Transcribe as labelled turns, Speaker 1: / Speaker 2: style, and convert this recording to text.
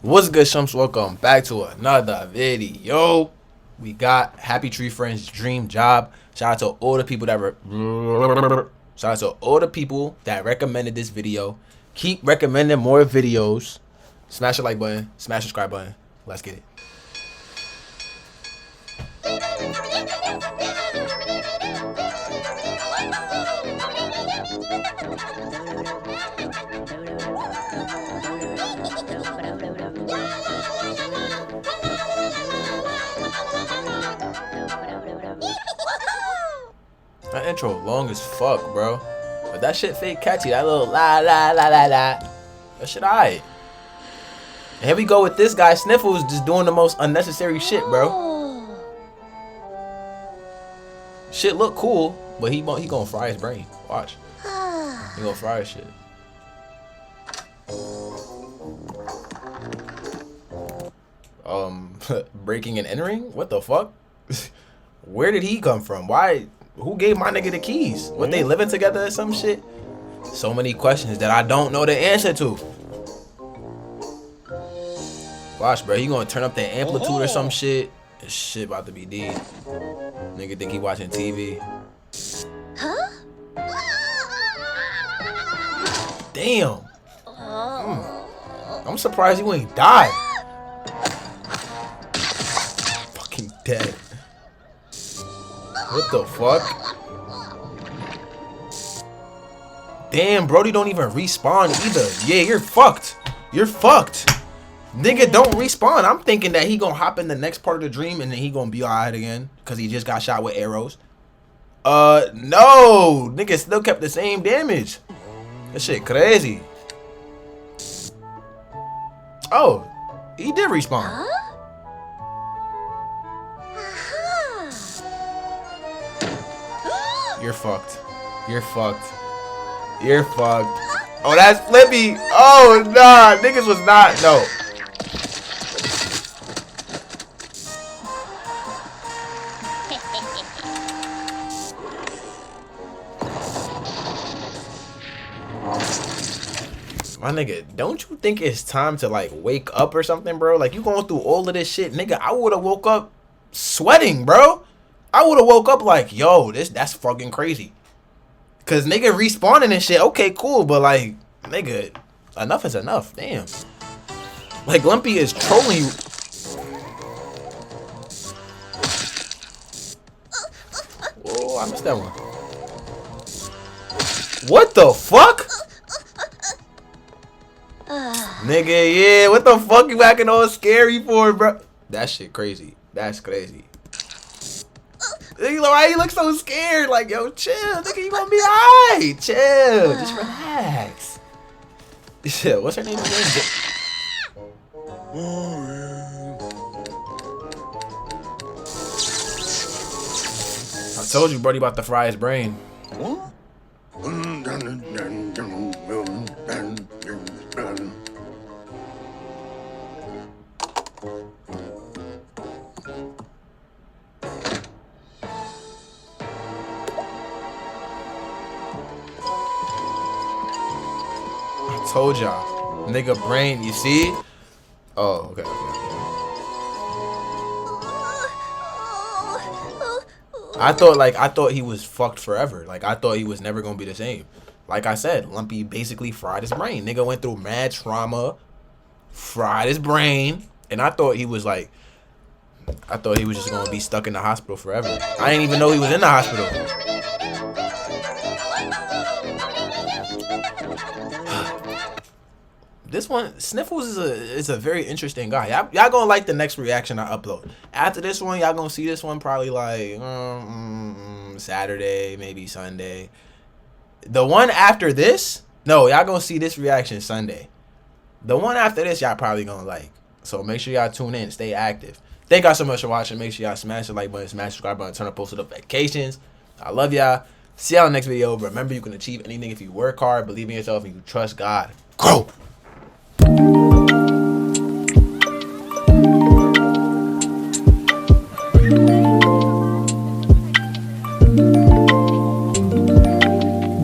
Speaker 1: What's good, Shumps? Welcome back to another video. We got Happy Tree Friends Dream Job. Shout out to all the people that recommended this video. Keep recommending more videos. Smash the like button, smash the subscribe button. Let's get it. That intro long as fuck, bro. But that shit fake catchy. That little la la la la la. That shit alright. And here we go with this guy, Sniffles, just doing the most unnecessary shit, bro. Shit look cool, but he gonna fry his brain. Watch. He gonna fry his shit. Breaking and entering? What the fuck? Where did he come from? Why? Who gave my nigga the keys? What, they living together or some shit? So many questions that I don't know the answer to. Watch, bro. He gonna turn up the amplitude or some shit. This shit about to be deep. Nigga think he watching TV. Huh? Damn. I'm surprised you ain't died. Fucking dead. What the fuck? Damn, Brody don't even respawn either. Yeah, you're fucked. You're fucked. Nigga don't respawn. I'm thinking that he gonna hop in the next part of the dream and then he gonna be alright again because he just got shot with arrows. No. Nigga still kept the same damage. That shit crazy. Oh, he did respawn. Huh? You're fucked. You're fucked. You're fucked. Oh, that's Flippy. Oh, nah. Niggas was not. No. My nigga, don't you think it's time to like wake up or something, bro? Like you going through all of this shit, nigga. I would have woke up sweating, bro. I would have woke up like, yo, that's fucking crazy. Cause nigga respawning and shit. Okay, cool, but like, nigga, enough is enough. Damn. Like Lumpy is trolling you. Whoa, I missed that one. What the fuck? Nigga, yeah, what the fuck you acting all scary for, bro? That shit crazy. That's crazy. Why you look so scared? Like, yo, chill, nigga, you gonna be alright. Chill, just relax. Shit, what's her name again? I told you, Brody, about to fry his brain. Told y'all, nigga brain, you see? Oh, okay. I thought he was fucked forever. Like I thought he was never gonna be the same. Like I said, Lumpy basically fried his brain. Nigga went through mad trauma, fried his brain, and I thought he was just gonna be stuck in the hospital forever. I didn't even know he was in the hospital. This one, Sniffles is a very interesting guy. Y'all gonna like the next reaction I upload. After this one, y'all gonna see this one probably like Saturday, maybe Sunday. The one after this, no, y'all gonna see this reaction Sunday. The one after this, y'all probably gonna like. So make sure y'all tune in, stay active. Thank y'all so much for watching. Make sure y'all smash the like button, smash the subscribe button, turn on post notifications. I love y'all. See y'all in the next video. Remember, you can achieve anything if you work hard, believe in yourself, and you trust God. Grow.